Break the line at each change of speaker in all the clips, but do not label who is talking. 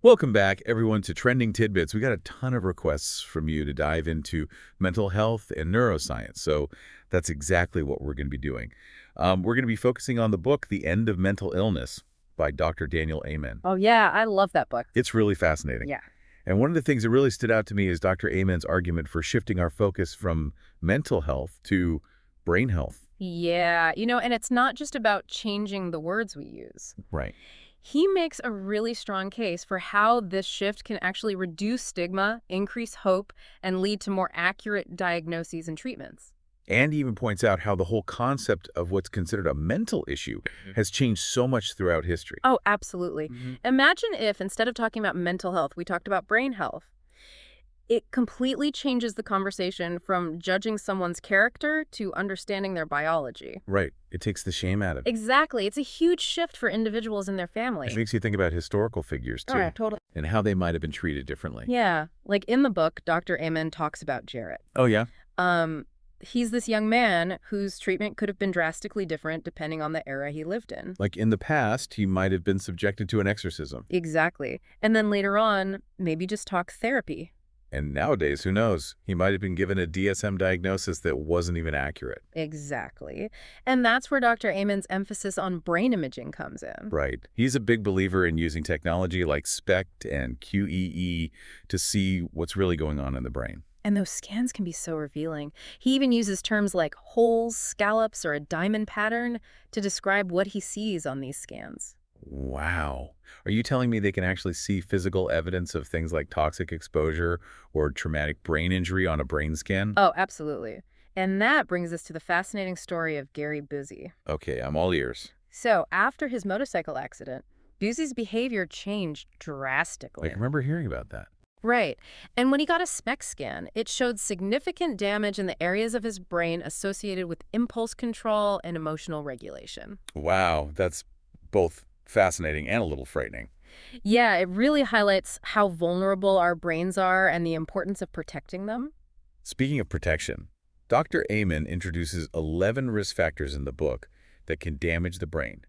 Welcome back, everyone, to Trending Tidbits. We got a ton of requests from you to dive into mental health and neuroscience, so that's exactly what we're going to be doing. We're going to be focusing on the book, The End of Mental Illness by Dr. Daniel Amen.
Oh, yeah, I love that book.
It's really fascinating.
Yeah.
And one of the things that really stood out to me is Dr. Amen's argument for shifting our focus from mental health to brain health.
Yeah, and it's not just about changing the words we use.
Right.
He makes a really strong case for how this shift can actually reduce stigma, increase hope, and lead to more accurate diagnoses and treatments.
And he even points out how the whole concept of what's considered a mental issue has changed so much throughout history.
Oh, absolutely. Imagine if instead of talking about mental health, we talked about brain health. It completely changes the conversation from judging someone's character to understanding their biology.
Right. It takes the shame out of it.
Exactly. It's a huge shift for individuals and their
It
family.
makes you think about historical figures, too,
Yeah, totally.
and how they might have been treated differently.
Yeah, like in the book, Dr. Amen talks about Jarrett.
Oh, yeah?
He's this young man whose treatment could have been drastically different depending on the era he lived in.
Like in the past, he might have been subjected to an exorcism.
Exactly. And then later on, maybe just talk therapy.
And nowadays, who knows? He might have been given a DSM diagnosis that wasn't even accurate.
Exactly. And that's where Dr. Amen's emphasis on brain imaging comes in.
Right. He's a big believer in using technology like SPECT and QEE to see what's really going on in the brain.
And those scans can be so revealing. He even uses terms like holes, scallops, or a diamond pattern to describe what he sees on these scans.
Wow. Are you telling me they can actually see physical evidence of things like toxic exposure or traumatic brain injury on a brain scan?
Oh, absolutely. And that brings us to the fascinating story of Gary Busey.
Okay, I'm all ears.
So, after his motorcycle accident, Busey's behavior changed
I
drastically.
can remember hearing about that.
Right. And when he got a SPECT scan, it showed significant damage in the areas of his brain associated with impulse control and emotional regulation.
Wow, that's both fascinating and a little frightening.
Yeah, it really highlights how vulnerable our brains are and the importance of protecting them.
Speaking of protection, Dr. Amen introduces 11 risk factors in the book that can damage the brain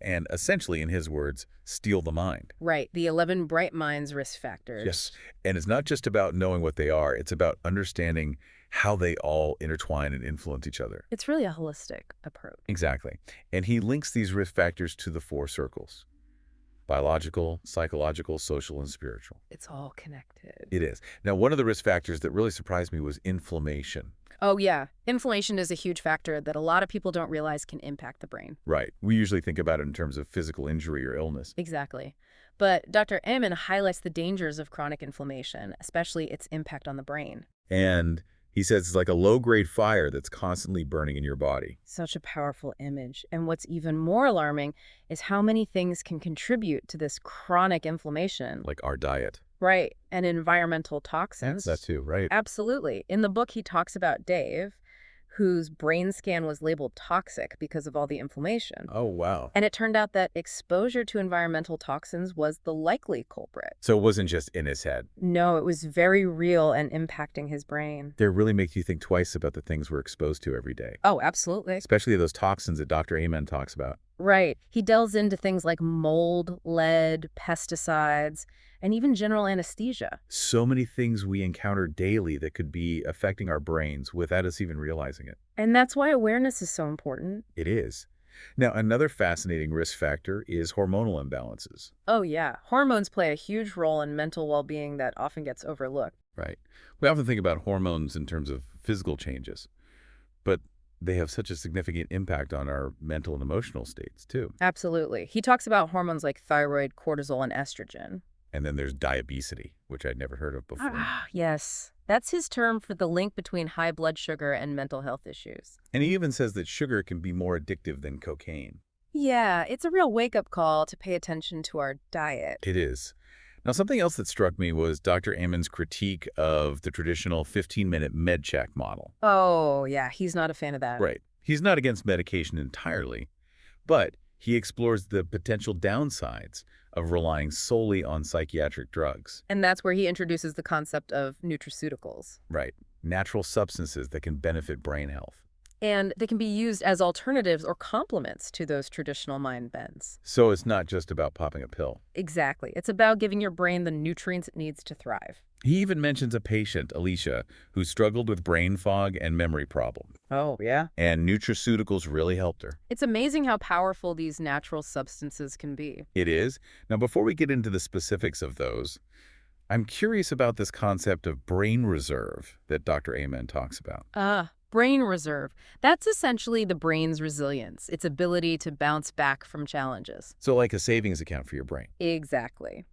and, essentially, in his words, steal the mind.
Right, the 11 bright minds risk factors.
Yes, and it's not just about knowing what they are, it's about understanding how they all intertwine and influence each other.
It's really a holistic approach.
Exactly. And he links these risk factors to the four circles: biological, psychological, social, and spiritual.
It's all connected.
It is. Now, one of the risk factors that really surprised me was inflammation.
Oh, yeah. Inflammation is a huge factor that a lot of people don't realize can impact the brain.
Right. We usually think about it in terms of physical injury or illness.
Exactly. But Dr. Amen highlights the dangers of chronic inflammation, especially its impact on the brain.
And he says it's like a low-grade fire that's constantly burning in your body.
Such a powerful image. And what's even more alarming is how many things can contribute to this chronic inflammation.
Like our diet.
Right. And environmental toxins.
That too, right?
Absolutely. In the book, he talks about Dave, whose brain scan was labeled toxic because of all the inflammation.
Oh, wow.
And it turned out that exposure to environmental toxins was the likely culprit.
So it wasn't just in his head.
No, it was very real and impacting his brain.
They really make you think twice about the things we're exposed to every day,
Oh, absolutely.
especially those toxins that Dr. Amen talks about.
Right. He delves into things like mold, lead, pesticides, and even general anesthesia.
So many things we encounter daily that could be affecting our brains without us even realizing it.
And that's why awareness is so important.
It is. Now, another fascinating risk factor is hormonal imbalances.
Oh, yeah. Hormones play a huge role in mental well-being that often gets overlooked.
Right. We often think about hormones in terms of physical changes, but they have such a significant impact on our mental and emotional states, too.
Absolutely. He talks about hormones like thyroid, cortisol, and estrogen.
And then there's diabesity, which I'd never heard of before.
Yes. That's his term for the link between high blood sugar and mental health issues.
And he even says that sugar can be more addictive than cocaine.
Yeah, it's a real wake-up call to pay attention to our diet.
It is. Now, something else that struck me was Dr. Amen's critique of the traditional 15-minute med check model.
Oh, yeah, he's not a fan of that.
Right. He's not against medication entirely, but he explores the potential downsides of relying solely on psychiatric drugs.
And that's where he introduces the concept of nutraceuticals.
Right. Natural substances that can benefit brain health.
And they can be used as alternatives or complements to those traditional mind bends.
So it's not just about popping a pill.
Exactly. It's about giving your brain the nutrients it needs to thrive.
He even mentions a patient, Alicia, who struggled with brain fog and memory problems.
Oh, yeah?
And nutraceuticals really helped her.
It's amazing how powerful these natural substances can be.
It is. Now, before we get into the specifics of those, I'm curious about this concept of brain reserve that Dr. Amen talks about.
Brain reserve. That's essentially the brain's resilience, its ability to bounce back from challenges.
So like a savings account for your brain.
Exactly.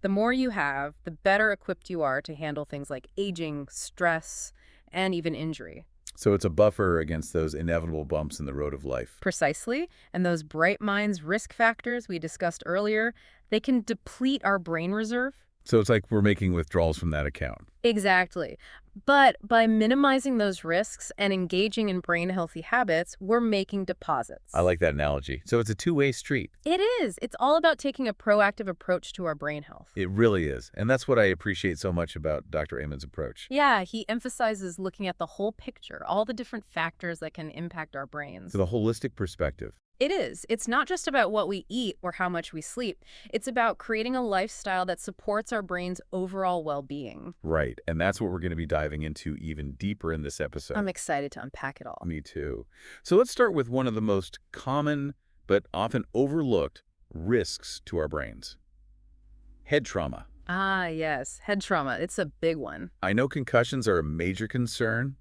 The more you have, the better equipped you are to handle things like aging, stress, and even injury.
So it's a buffer against those inevitable bumps in the road of life.
Precisely. And those bright minds risk factors we discussed earlier, they can deplete our brain reserve.
So it's like we're making withdrawals from that account.
Exactly. But by minimizing those risks and engaging in brain-healthy habits, we're making deposits.
I like that analogy. So it's a two-way street.
It is. It's all about taking a proactive approach to our brain health.
It really is. And that's what I appreciate so much about Dr. Amen's approach.
Yeah, he emphasizes looking at the whole picture, all the different factors that can impact our brains.
So the holistic perspective.
It is. It's not just about what we eat or how much we sleep. It's about creating a lifestyle that supports our brain's overall well-being.
Right. And that's what we're going to be diving into even deeper in this episode.
I'm excited to unpack it all.
Me too. So let's start with one of the most common but often overlooked risks to our brains. Head trauma.
Ah, yes. Head trauma. It's a big one.
I know concussions are a major concern,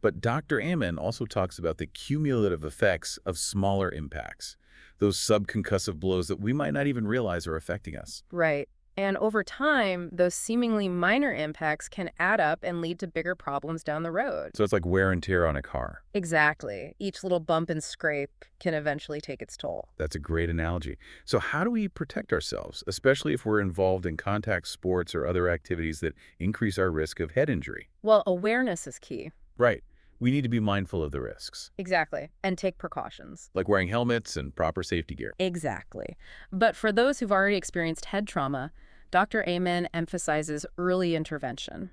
but Dr. Amen also talks about the cumulative effects of smaller impacts, those subconcussive blows that we might not even realize are affecting us.
Right. And over time, those seemingly minor impacts can add up and lead to bigger problems down the road.
So it's like wear and tear on a car.
Exactly. Each little bump and scrape can eventually take its toll.
That's a great analogy. So how do we protect ourselves, especially if we're involved in contact sports or other activities that increase our risk of head injury?
Well, awareness is key.
Right. We need to be mindful of the risks,
Exactly. And take precautions.
like wearing helmets and proper safety gear.
Exactly. But for those who've already experienced head trauma, Dr. Amen emphasizes early intervention.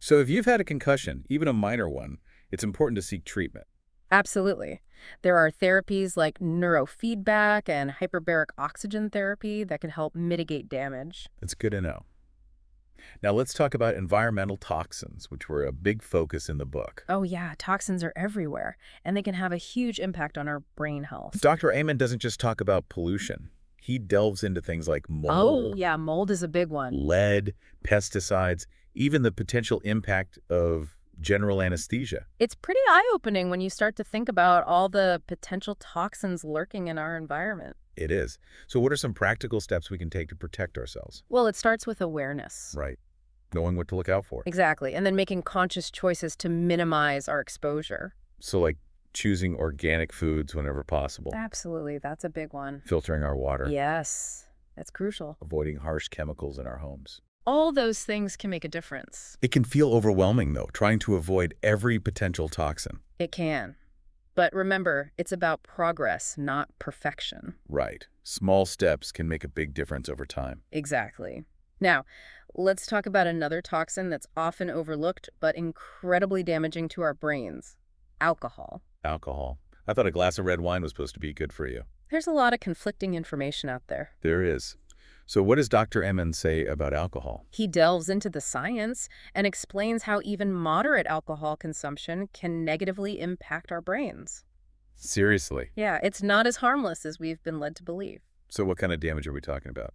So if you've had a concussion, even a minor one, it's important to seek treatment.
Absolutely. There are therapies like neurofeedback and hyperbaric oxygen therapy that can help mitigate damage.
It's good to know. Now let's talk about environmental toxins, which were a big focus in the book.
Oh yeah, toxins are everywhere, and they can have a huge impact on our brain health.
Dr. Amen doesn't just talk about pollution. He delves into things like mold,
Oh yeah, mold is a big one.
lead, pesticides, even the potential impact of general anesthesia.
It's pretty eye-opening when you start to think about all the potential toxins lurking in our environment.
It is. So what are some practical steps we can take to protect ourselves?
Well, it starts with awareness.
Right. Knowing what to look out for.
Exactly, and then making conscious choices to minimize our exposure.
So like choosing organic foods whenever possible.
Absolutely, that's a big one.
Filtering our water.
Yes, that's crucial.
Avoiding harsh chemicals in our homes.
All those things can make a difference.
It can feel overwhelming, though, trying to avoid every potential toxin.
It can. But remember, it's about progress, not perfection.
Right. Small steps can make a big difference over time.
Exactly. Now, let's talk about another toxin that's often overlooked but incredibly damaging to our brains: alcohol.
Alcohol. I thought a glass of red wine was supposed to be good for you.
There's a lot of conflicting information out there.
There is. So what does Dr. Amen say about alcohol?
He delves into the science and explains how even moderate alcohol consumption can negatively impact our brains.
Seriously.
Yeah, it's not as harmless as we've been led to believe.
So what kind of damage are we talking about?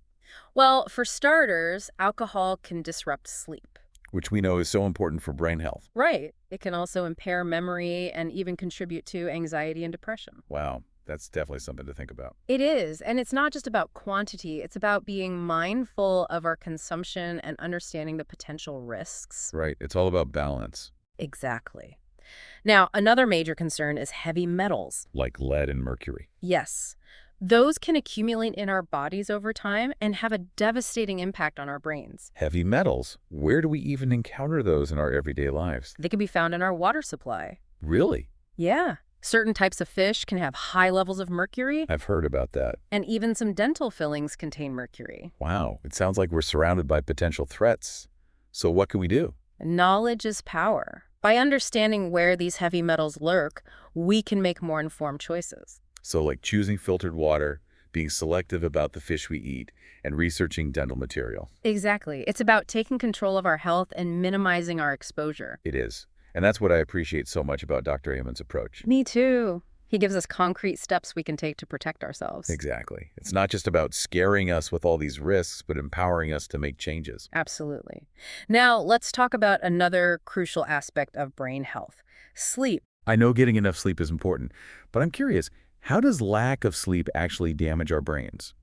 Well, for starters, alcohol can disrupt sleep.
Which we know is so important for brain health.
Right. It can also impair memory and even contribute to anxiety and depression.
Wow. That's definitely something to think about.
It is, and it's not just about quantity. It's about being mindful of our consumption and understanding the potential risks.
Right. It's all about balance.
Exactly. Now, another major concern is heavy metals.
Like lead and mercury.
Yes. Those can accumulate in our bodies over time and have a devastating impact on our brains.
Heavy metals. Where do we even encounter those in our everyday lives?
They can be found in our water supply.
Really?
Yeah. Certain types of fish can have high levels of mercury,
I've heard about that.
and even some dental fillings contain mercury.
Wow. It sounds like we're surrounded by potential threats. So what can we do?
Knowledge is power. By understanding where these heavy metals lurk, we can make more informed choices.
So like choosing filtered water, being selective about the fish we eat, and researching dental material.
Exactly. It's about taking control of our health and minimizing our exposure.
It is. And that's what I appreciate so much about Dr. Amen's approach.
Me too. He gives us concrete steps we can take to protect ourselves.
Exactly. It's not just about scaring us with all these risks, but empowering us to make changes.
Absolutely. Now, let's talk about another crucial aspect of brain health: sleep.
I know getting enough sleep is important, but I'm curious, how does lack of sleep actually damage our brains?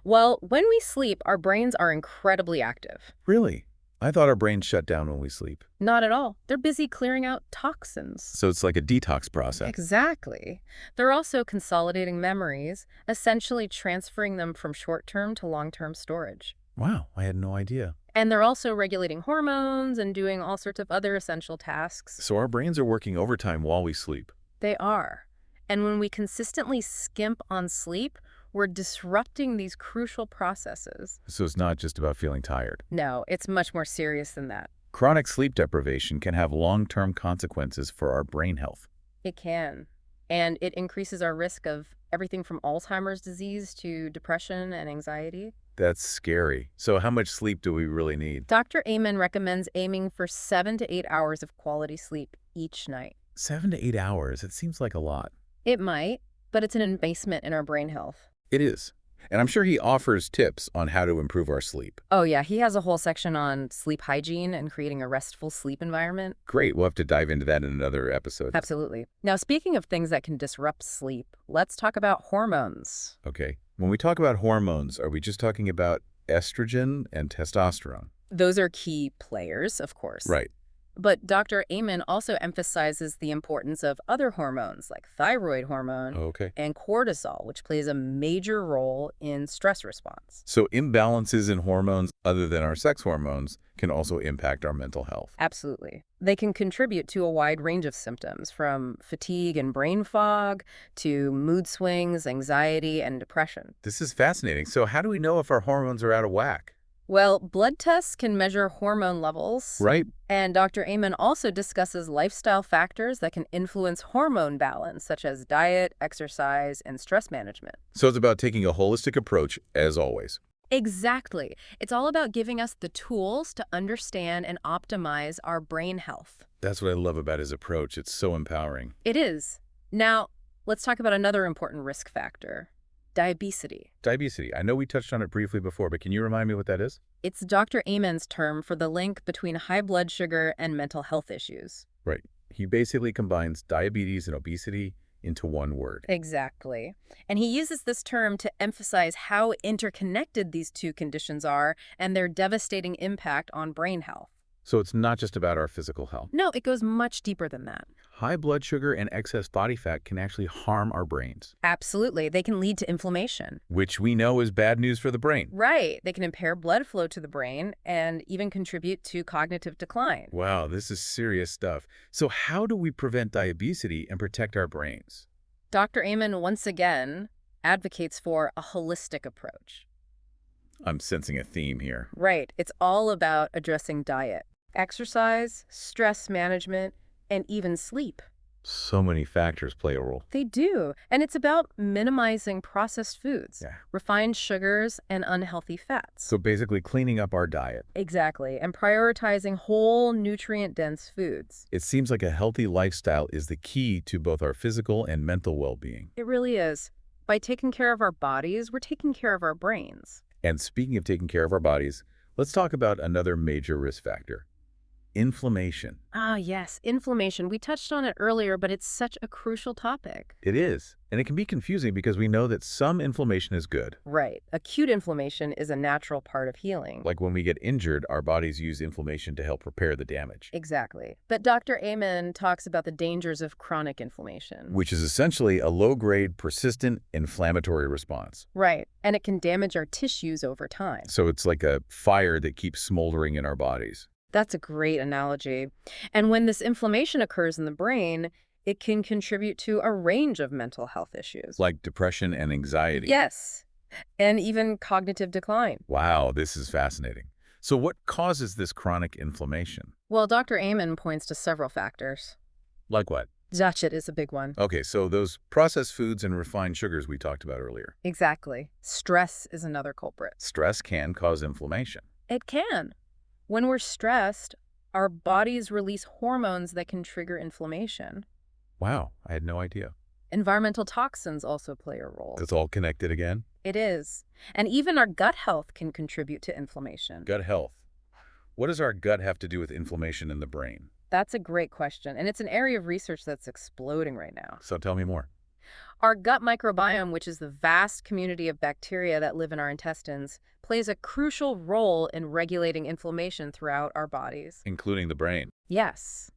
Well, when we sleep, our brains are incredibly active.
Really? I thought our brains shut down when we sleep.
Not at all. They're busy clearing out toxins.
So it's like a detox process.
Exactly. They're also consolidating memories, essentially transferring them from short-term to long-term storage.
Wow, I had no idea.
And they're also regulating hormones and doing all sorts of other essential tasks.
So our brains are working overtime while we sleep.
They are. And when we consistently skimp on sleep, we're disrupting these crucial processes.
So it's not just about feeling tired.
No, it's much more serious than that.
Chronic sleep deprivation can have long-term consequences for our brain health.
It can. And it increases our risk of everything from Alzheimer's disease to depression and anxiety.
That's scary. So how much sleep do we really need?
Dr. Amen recommends aiming for 7 to 8 hours of quality sleep each night.
7 to 8 hours. It seems like a lot.
It might, but it's an investment in our brain health.
It is. And I'm sure he offers tips on how to improve our sleep.
Oh yeah, he has a whole section on sleep hygiene and creating a restful sleep environment.
Great. We'll have to dive into that in another episode.
Absolutely. Now, speaking of things that can disrupt sleep, let's talk about hormones.
Okay. When we talk about hormones, are we just talking about estrogen and testosterone?
Those are key players, of course.
Right.
But Dr. Amen also emphasizes the importance of other hormones like thyroid hormone
Okay.
and cortisol, which plays a major role in stress response.
So imbalances in hormones other than our sex hormones can also impact our mental health.
Absolutely. They can contribute to a wide range of symptoms, from fatigue and brain fog to mood swings, anxiety, and depression.
This is fascinating. So how do we know if our hormones are out of whack?
Well, blood tests can measure hormone levels.
Right.
And Dr. Amen also discusses lifestyle factors that can influence hormone balance, such as diet, exercise, and stress management.
So it's about taking a holistic approach, as always.
Exactly. It's all about giving us the tools to understand and optimize our brain health.
That's what I love about his approach. It's so empowering.
It is. Now, let's talk about another important risk factor: diabesity.
Diabesity. I know we touched on it briefly before, but can you remind me what that is?
It's Dr. Amen's term for the link between high blood sugar and mental health issues.
Right. He basically combines diabetes and obesity into one word.
Exactly. And he uses this term to emphasize how interconnected these two conditions are and their devastating impact on brain health.
So it's not just about our physical health.
No, it goes much deeper than that.
High blood sugar and excess body fat can actually harm our brains,
Absolutely. They can lead to inflammation.
which we know is bad news for the brain.
Right. They can impair blood flow to the brain and even contribute to cognitive decline.
Wow, this is serious stuff. So how do we prevent diabesity and protect our brains?
Dr. Amen once again advocates for a holistic approach.
I'm sensing a theme here.
Right. It's all about addressing diet, exercise, stress management, and even sleep.
So many factors play a role.
They do. And it's about minimizing processed foods,
Yeah.
refined sugars, and unhealthy fats.
So basically cleaning up our diet.
Exactly. And prioritizing whole, nutrient-dense foods.
It seems like a healthy lifestyle is the key to both our physical and mental well-being.
It really is. By taking care of our bodies, we're taking care of our brains.
And speaking of taking care of our bodies, let's talk about another major risk factor: inflammation.
Ah, yes, inflammation. We touched on it earlier, but it's such a crucial topic.
It is, and it can be confusing because we know that some inflammation is good.
Right. Acute inflammation is a natural part of healing.
Like when we get injured, our bodies use inflammation to help repair the damage,
Exactly. But Dr. Amen talks about the dangers of chronic inflammation.
which is essentially a low-grade, persistent inflammatory response.
Right. And it can damage our tissues over time.
So it's like a fire that keeps smoldering in our bodies.
That's a great analogy. And when this inflammation occurs in the brain, it can contribute to a range of mental health issues.
Like depression and anxiety.
Yes. And even cognitive decline.
Wow, this is fascinating. So what causes this chronic inflammation?
Well, Dr. Amen points to several factors.
Like what?
Diet is a big one.
Okay, so those processed foods and refined sugars we talked about earlier.
Exactly. Stress is another culprit.
Stress can cause inflammation.
It can. When we're stressed, our bodies release hormones that can trigger inflammation.
Wow, I had no idea.
Environmental toxins also play a role.
It's all connected again?
It is. And even our gut health can contribute to inflammation.
Gut health. What does our gut have to do with inflammation in the brain?
That's a great question, and it's an area of research that's exploding right now.
So tell me more.
Our gut microbiome, which is the vast community of bacteria that live in our intestines, plays a crucial role in regulating inflammation throughout our bodies.
Including the brain.
Yes.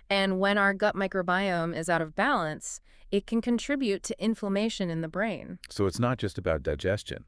And when our gut microbiome is out of balance, it can contribute to inflammation in the brain.
So it's not just about digestion.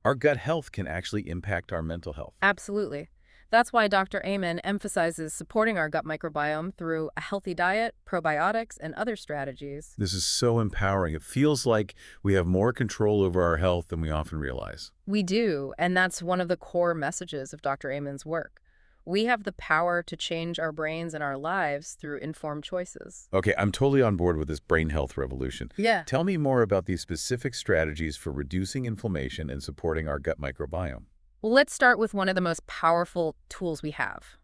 Our gut health can actually impact our mental health.
Absolutely. That's why Dr. Amen emphasizes supporting our gut microbiome through a healthy diet, probiotics, and other strategies.
This is so empowering. It feels like we have more control over our health than we often realize.
We do, and that's one of the core messages of Dr. Amen's work. We have the power to change our brains and our lives through informed choices.
Okay, I'm totally on board with this brain health revolution.
Yeah.
Tell me more about these specific strategies for reducing inflammation and supporting our gut microbiome.
Well, let's start with one of the most powerful tools we have,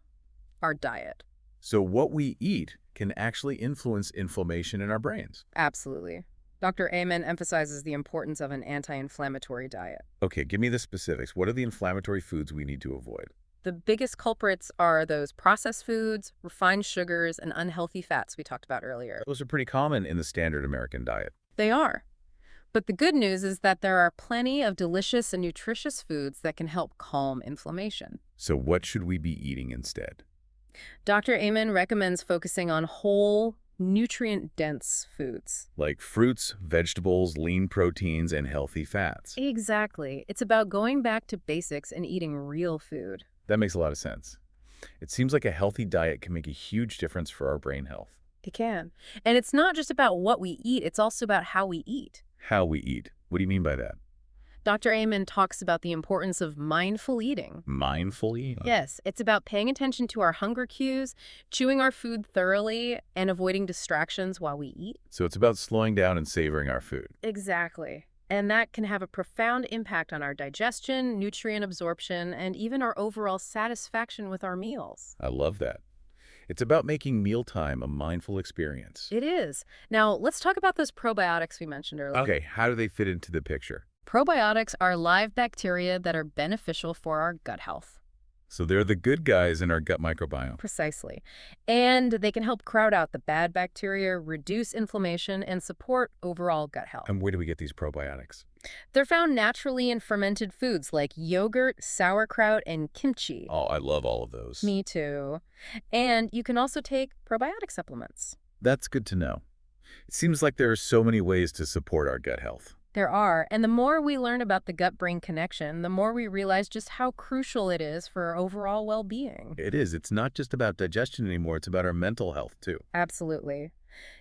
our diet.
So what we eat can actually influence inflammation in our brains.
Absolutely. Dr. Amen emphasizes the importance of an anti-inflammatory diet.
Okay, give me the specifics. What are the inflammatory foods we need to avoid?
The biggest culprits are those processed foods, refined sugars, and unhealthy fats we talked about earlier.
Those are pretty common in the standard American diet.
They are. But the good news is that there are plenty of delicious and nutritious foods that can help calm inflammation.
So what should we be eating instead?
Dr. Amen recommends focusing on whole, nutrient-dense foods.
Like fruits, vegetables, lean proteins, and healthy fats.
Exactly. It's about going back to basics and eating real food.
That makes a lot of sense. It seems like a healthy diet can make a huge difference for our brain health.
It can. And it's not just about what we eat, it's also about how we eat.
How we eat. What do you mean by that?
Dr. Amen talks about the importance of mindful eating.
Mindful eating?
Yes, it's about paying attention to our hunger cues, chewing our food thoroughly, and avoiding distractions while we eat.
So it's about slowing down and savoring our food.
Exactly. And that can have a profound impact on our digestion, nutrient absorption, and even our overall satisfaction with our meals.
I love that. It's about making mealtime a mindful experience.
It is. Now, let's talk about those probiotics we mentioned earlier.
Okay, how do they fit into the picture?
Probiotics are live bacteria that are beneficial for our gut health.
So they're the good guys in our gut microbiome.
Precisely. And they can help crowd out the bad bacteria, reduce inflammation, and support overall gut health.
And where do we get these probiotics?
They're found naturally in fermented foods like yogurt, sauerkraut, and kimchi.
Oh, I love all of those.
Me too. And you can also take probiotic supplements.
That's good to know. It seems like there are so many ways to support our gut health.
There are, and the more we learn about the gut-brain connection, the more we realize just how crucial it is for our overall well-being.
It is. It's not just about digestion anymore. It's about our mental health, too.
Absolutely.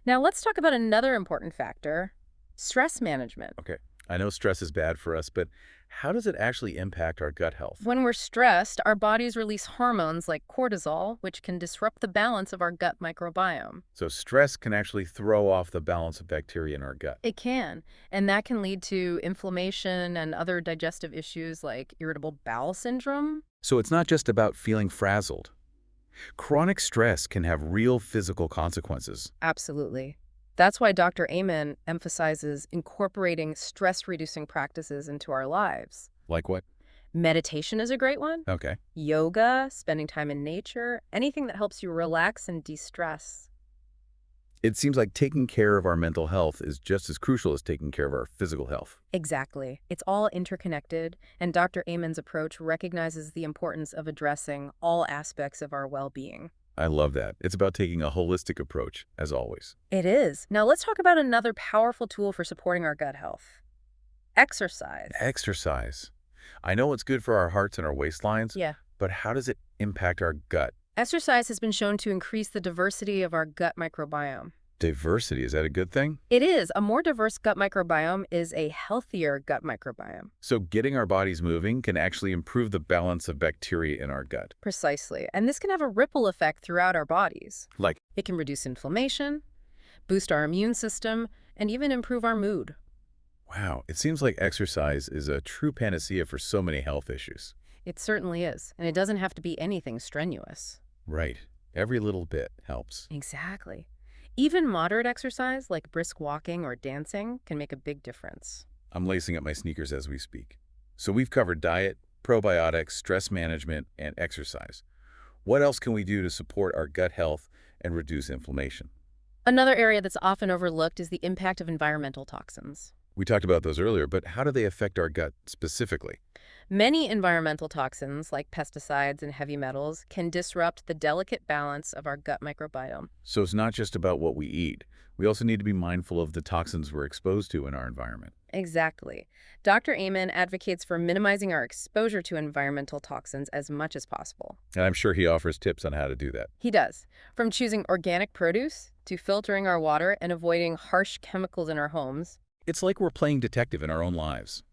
Now let's talk about another important factor, stress management.
Okay. I know stress is bad for us, but how does it actually impact our gut health?
When we're stressed, our bodies release hormones like cortisol, which can disrupt the balance of our gut microbiome.
So stress can actually throw off the balance of bacteria in our gut.
It can, and that can lead to inflammation and other digestive issues like irritable bowel syndrome.
So it's not just about feeling frazzled. Chronic stress can have real physical consequences.
Absolutely. That's why Dr. Amen emphasizes incorporating stress-reducing practices into our lives.
Like what?
Meditation is a great one.
Okay.
Yoga, spending time in nature, anything that helps you relax and de-stress.
It seems like taking care of our mental health is just as crucial as taking care of our physical health.
Exactly. It's all interconnected, and Dr. Amen's approach recognizes the importance of addressing all aspects of our well-being.
I love that. It's about taking a holistic approach, as always.
It is. Now let's talk about another powerful tool for supporting our gut health. Exercise.
Exercise. I know it's good for our hearts and our waistlines,
Yeah.
but how does it impact our gut?
Exercise has been shown to increase the diversity of our gut microbiome.
Diversity, is that a good thing?
It is. A more diverse gut microbiome is a healthier gut microbiome.
So getting our bodies moving can actually improve the balance of bacteria in our gut.
Precisely. And this can have a ripple effect throughout our bodies.
Like,
It can reduce inflammation, boost our immune system, and even improve our mood.
wow, it seems like exercise is a true panacea for so many health issues.
It certainly is. And it doesn't have to be anything strenuous.
Right. Every little bit helps.
Exactly. Even moderate exercise, like brisk walking or dancing, can make a big difference.
I'm lacing up my sneakers as we speak. So we've covered diet, probiotics, stress management, and exercise. What else can we do to support our gut health and reduce inflammation?
Another area that's often overlooked is the impact of environmental toxins.
We talked about those earlier, but how do they affect our gut specifically?
Many environmental toxins, like pesticides and heavy metals, can disrupt the delicate balance of our gut microbiome.
So it's not just about what we eat. We also need to be mindful of the toxins we're exposed to in our environment.
Exactly. Dr. Amen advocates for minimizing our exposure to environmental toxins as much as possible.
And I'm sure he offers tips on how to do that.
He does, from choosing organic produce to filtering our water and avoiding harsh chemicals in our homes.
It's like we're playing detective in our own lives,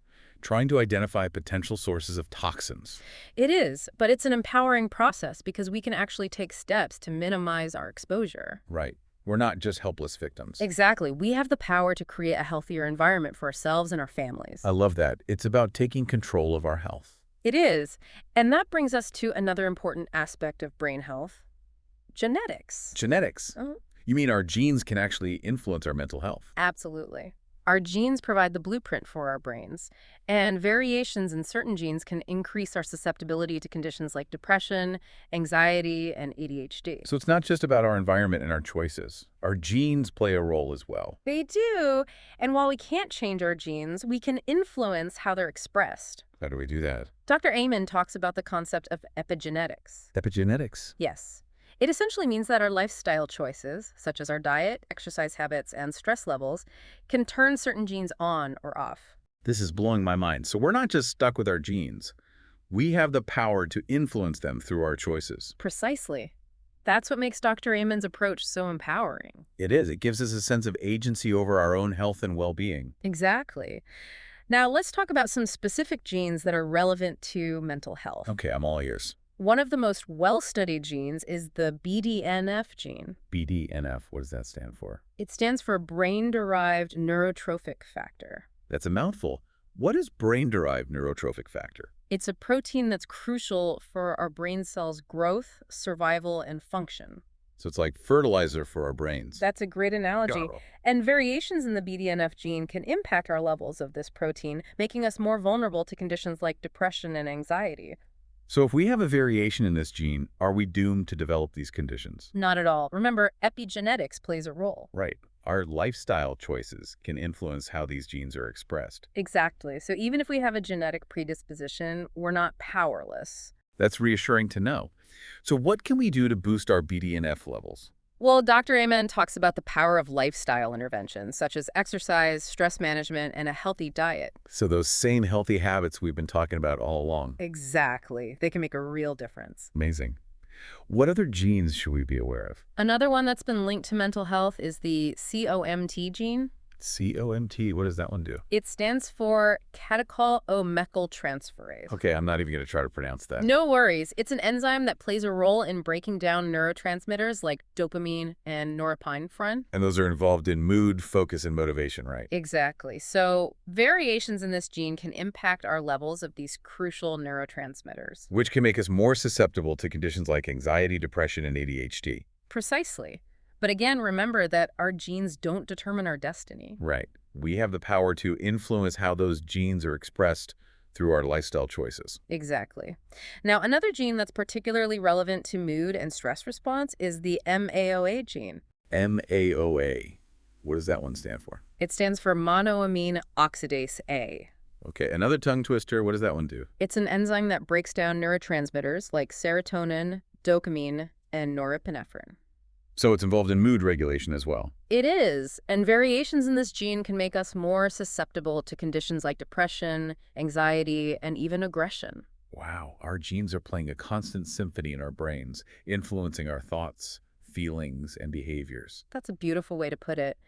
trying to identify potential sources of toxins.
It is, but it's an empowering process because we can actually take steps to minimize our exposure.
Right. We're not just helpless victims.
Exactly. We have the power to create a healthier environment for ourselves and our families.
I love that. It's about taking control of our health.
It is. And that brings us to another important aspect of brain health: genetics.
Genetics.
Uh,
You mean our genes can actually influence our mental health?
Absolutely. Our genes provide the blueprint for our brains, and variations in certain genes can increase our susceptibility to conditions like depression, anxiety, and ADHD.
So it's not just about our environment and our choices. Our genes play a role as well.
They do, and while we can't change our genes, we can influence how they're expressed.
How do we do that?
Dr. Amen talks about the concept of epigenetics.
Epigenetics.
Yes. It essentially means that our lifestyle choices, such as our diet, exercise habits, and stress levels, can turn certain genes on or off.
This is blowing my mind. So we're not just stuck with our genes. We have the power to influence them through our choices.
Precisely. That's what makes Dr. Amen's approach so empowering.
It is. It gives us a sense of agency over our own health and well-being.
Exactly. Now, let's talk about some specific genes that are relevant to mental health.
Okay, I'm all ears.
One of the most well-studied genes is the BDNF gene.
BDNF, what does that stand for?
It stands for brain-derived neurotrophic factor.
That's a mouthful. What is brain-derived neurotrophic factor?
It's a protein that's crucial for our brain cells' growth, survival, and function.
So it's like fertilizer for our brains.
That's a great analogy.
Got it.
And variations in the BDNF gene can impact our levels of this protein, making us more vulnerable to conditions like depression and anxiety.
So if we have a variation in this gene, are we doomed to develop these conditions?
Not at all. Remember, epigenetics plays a role.
Right. Our lifestyle choices can influence how these genes are expressed.
Exactly. So even if we have a genetic predisposition, we're not powerless.
That's reassuring to know. So what can we do to boost our BDNF levels?
Well, Dr. Amen talks about the power of lifestyle interventions, such as exercise, stress management, and a healthy diet.
So those same healthy habits we've been talking about all along.
Exactly. They can make a real difference.
Amazing. What other genes should we be aware of?
Another one that's been linked to mental health is the COMT gene.
COMT, what does that one do?
It stands for catechol-O-methyltransferase.
Okay, I'm not even going to try to pronounce that.
No worries. It's an enzyme that plays a role in breaking down neurotransmitters like dopamine and norepinephrine.
And those are involved in mood, focus, and motivation, right?
Exactly. So variations in this gene can impact our levels of these crucial neurotransmitters.
Which can make us more susceptible to conditions like anxiety, depression, and ADHD.
Precisely. But again, remember that our genes don't determine our destiny.
Right. We have the power to influence how those genes are expressed through our lifestyle choices.
Exactly. Now, another gene that's particularly relevant to mood and stress response is the MAOA gene.
MAOA. What does that one stand for?
It stands for monoamine oxidase A.
Okay, another tongue twister. What does that one do?
It's an enzyme that breaks down neurotransmitters like serotonin, dopamine, and norepinephrine.
So it's involved in mood regulation as well.
It is, and variations in this gene can make us more susceptible to conditions like depression, anxiety, and even aggression.
Wow, our genes are playing a constant symphony in our brains, influencing our thoughts, feelings, and behaviors.
That's a beautiful way to put it.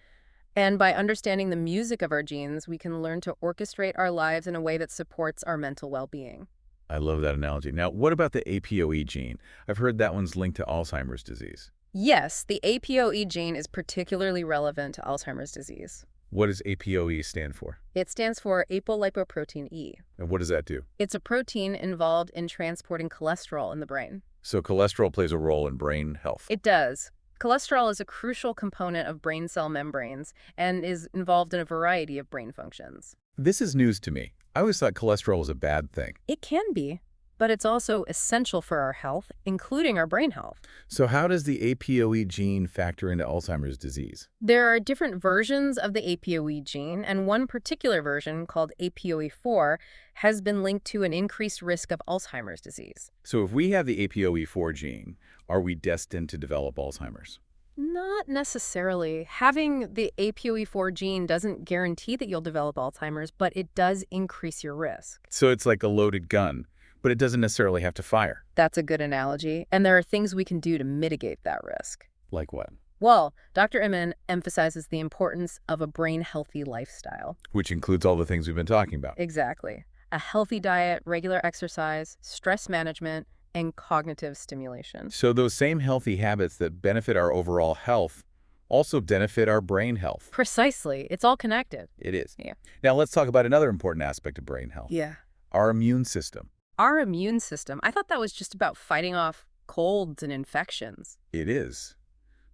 And by understanding the music of our genes, we can learn to orchestrate our lives in a way that supports our mental well-being.
I love that analogy. Now, what about the APOE gene? I've heard that one's linked to Alzheimer's disease.
Yes, the APOE gene is particularly relevant to Alzheimer's disease.
What does APOE stand for?
It stands for apolipoprotein E.
And what does that do?
It's a protein involved in transporting cholesterol in the brain.
So cholesterol plays a role in brain health.
It does. Cholesterol is a crucial component of brain cell membranes and is involved in a variety of brain functions.
This is news to me. I always thought cholesterol was a bad thing.
It can be, but it's also essential for our health, including our brain health.
So how does the APOE gene factor into Alzheimer's disease?
There are different versions of the APOE gene, and one particular version, called APOE4, has been linked to an increased risk of Alzheimer's disease.
So if we have the APOE4 gene, are we destined to develop Alzheimer's?
Not necessarily. Having the APOE4 gene doesn't guarantee that you'll develop Alzheimer's, but it does increase your risk.
So it's like a loaded gun, but it doesn't necessarily have to fire.
That's a good analogy, and there are things we can do to mitigate that risk.
Like what?
Well, Dr. Iman emphasizes the importance of a brain-healthy lifestyle.
Which includes all the things we've been talking about.
Exactly. A healthy diet, regular exercise, stress management, and cognitive stimulation.
So those same healthy habits that benefit our overall health also benefit our brain health.
Precisely. It's all connected.
It is.
Yeah.
Now let's talk about another important aspect of brain health.
Yeah.
Our immune system.
Our immune system, I thought that was just about fighting off colds and infections.
It is.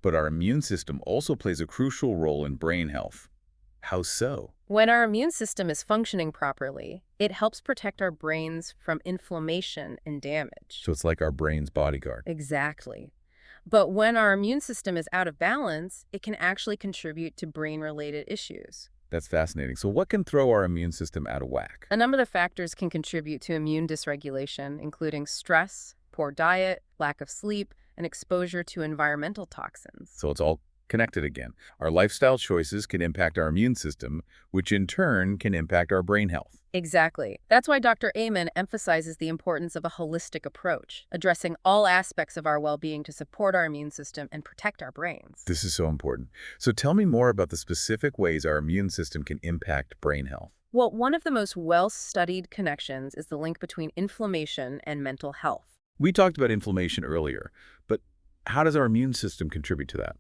But our immune system also plays a crucial role in brain health. How so?
When our immune system is functioning properly, it helps protect our brains from inflammation and damage.
So it's like our brain's bodyguard.
Exactly. But when our immune system is out of balance, it can actually contribute to brain-related issues.
That's fascinating. So what can throw our immune system out of whack?
A number of factors can contribute to immune dysregulation, including stress, poor diet, lack of sleep, and exposure to environmental toxins.
So it's all connected again. Our lifestyle choices can impact our immune system, which in turn can impact our brain health.
Exactly. That's why Dr. Amen emphasizes the importance of a holistic approach, addressing all aspects of our well-being to support our immune system and protect our brains.
This is so important. So tell me more about the specific ways our immune system can impact brain health.
Well, one of the most well-studied connections is the link between inflammation and mental health.
We talked about inflammation earlier, but how does our immune system contribute to that?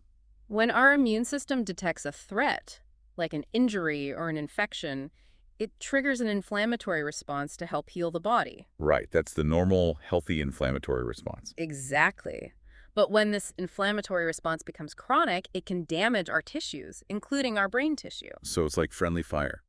When our immune system detects a threat, like an injury or an infection, it triggers an inflammatory response to help heal the body.
Right, that's the normal, healthy inflammatory response.
Exactly. But when this inflammatory response becomes chronic, it can damage our tissues, including our brain tissue.
So it's like friendly fire.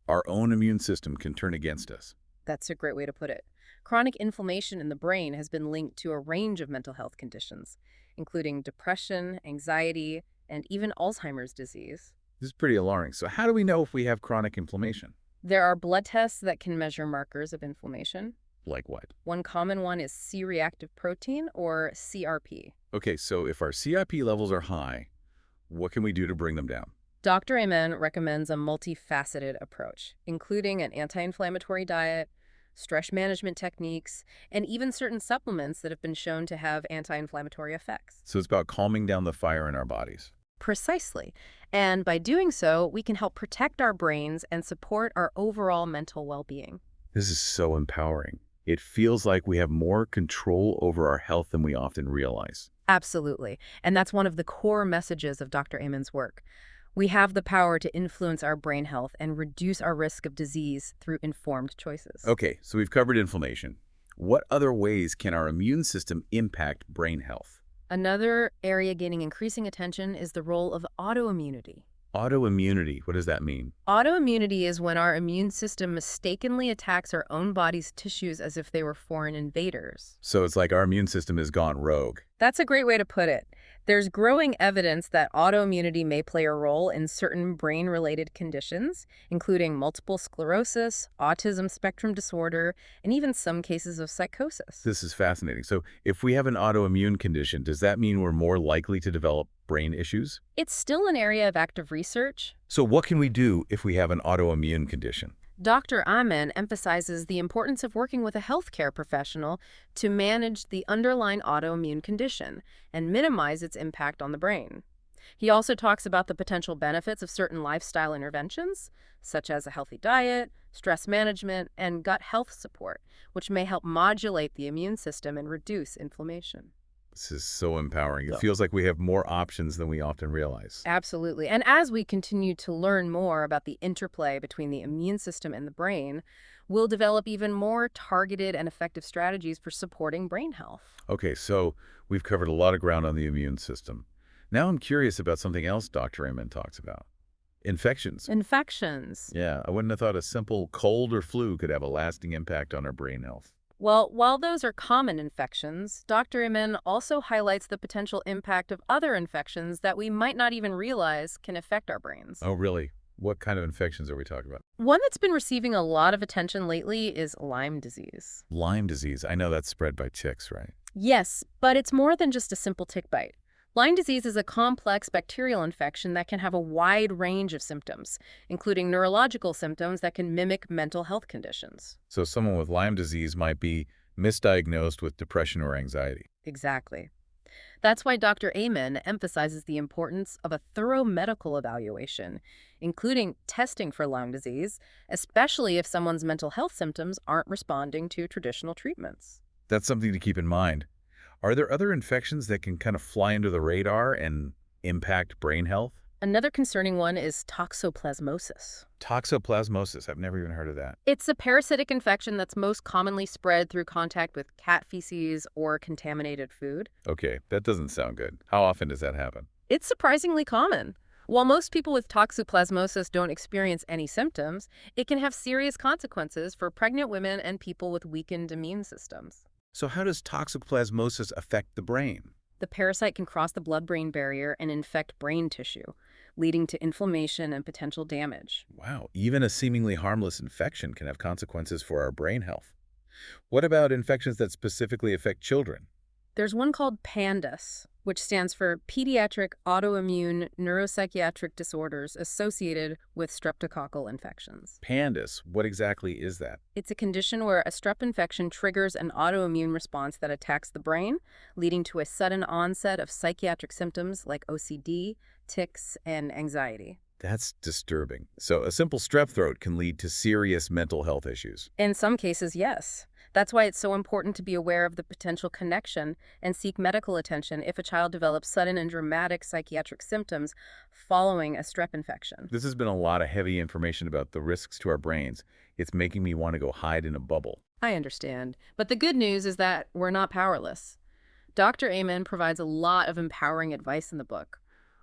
Our own immune system can turn against us.
That's a great way to put it. Chronic inflammation in the brain has been linked to a range of mental health conditions, including depression, anxiety, and even Alzheimer's disease.
This is pretty alarming. So how do we know if we have chronic inflammation?
There are blood tests that can measure markers of inflammation.
Like what?
One common one is C-reactive protein, or CRP.
Okay, so if our CRP levels are high, what can we do to bring them down?
Dr. Amen recommends a multifaceted approach, including an anti-inflammatory diet, stress management techniques, and even certain supplements that have been shown to have anti-inflammatory effects.
So it's about calming down the fire in our bodies.
Precisely. And by doing so, we can help protect our brains and support our overall mental well-being.
This is so empowering. It feels like we have more control over our health than we often realize.
Absolutely. And that's one of the core messages of Dr. Amen's work. We have the power to influence our brain health and reduce our risk of disease through informed choices.
Okay, so we've covered inflammation. What other ways can our immune system impact brain health?
Another area gaining increasing attention is the role of autoimmunity.
Autoimmunity, what does that mean?
Autoimmunity is when our immune system mistakenly attacks our own body's tissues as if they were foreign invaders.
So it's like our immune system has gone rogue.
That's a great way to put it. There's growing evidence that autoimmunity may play a role in certain brain-related conditions, including multiple sclerosis, autism spectrum disorder, and even some cases of psychosis.
This is fascinating. So if we have an autoimmune condition, does that mean we're more likely to develop brain issues?
It's still an area of active research.
So what can we do if we have an autoimmune condition?
Dr. Amen emphasizes the importance of working with a healthcare professional to manage the underlying autoimmune condition and minimize its impact on the brain. He also talks about the potential benefits of certain lifestyle interventions, such as a healthy diet, stress management, and gut health support, which may help modulate the immune system and reduce inflammation.
This is so empowering. It
So,
feels like we have more options than we often realize.
absolutely. And as we continue to learn more about the interplay between the immune system and the brain, we'll develop even more targeted and effective strategies for supporting brain health.
Okay, so we've covered a lot of ground on the immune system. Now I'm curious about something else Dr. Amen talks about. Infections.
Infections.
Yeah, I wouldn't have thought a simple cold or flu could have a lasting impact on our brain health.
Well, while those are common infections, Dr. Iman also highlights the potential impact of other infections that we might not even realize can affect our brains.
Oh, really? What kind of infections are we talking about?
One that's been receiving a lot of attention lately is Lyme disease.
Lyme disease. I know that's spread by ticks, right?
Yes, but it's more than just a simple tick bite. Lyme disease is a complex bacterial infection that can have a wide range of symptoms, including neurological symptoms that can mimic mental health conditions.
So someone with Lyme disease might be misdiagnosed with depression or anxiety.
Exactly. That's why Dr. Amen emphasizes the importance of a thorough medical evaluation, including testing for Lyme disease, especially if someone's mental health symptoms aren't responding to traditional treatments.
That's something to keep in mind. Are there other infections that can kind of fly under the radar and impact brain health?
Another concerning one is toxoplasmosis.
Toxoplasmosis. I've never even heard of that.
It's a parasitic infection that's most commonly spread through contact with cat feces or contaminated food.
Okay, that doesn't sound good. How often does that happen?
It's surprisingly common. While most people with toxoplasmosis don't experience any symptoms, it can have serious consequences for pregnant women and people with weakened immune systems.
So how does toxoplasmosis affect the brain?
The parasite can cross the blood-brain barrier and infect brain tissue, leading to inflammation and potential damage.
Wow, even a seemingly harmless infection can have consequences for our brain health. What about infections that specifically affect children?
There's one called PANDAS, which stands for Pediatric Autoimmune Neuropsychiatric Disorders Associated with Streptococcal Infections.
PANDAS, what exactly is that?
It's a condition where a strep infection triggers an autoimmune response that attacks the brain, leading to a sudden onset of psychiatric symptoms like OCD, tics, and anxiety.
That's disturbing. So a simple strep throat can lead to serious mental health issues.
In some cases, yes. That's why it's so important to be aware of the potential connection and seek medical attention if a child develops sudden and dramatic psychiatric symptoms following a strep infection.
This has been a lot of heavy information about the risks to our brains. It's making me want to go hide in a bubble.
I understand. But the good news is that we're not powerless. Dr. Amen provides a lot of empowering advice in the book.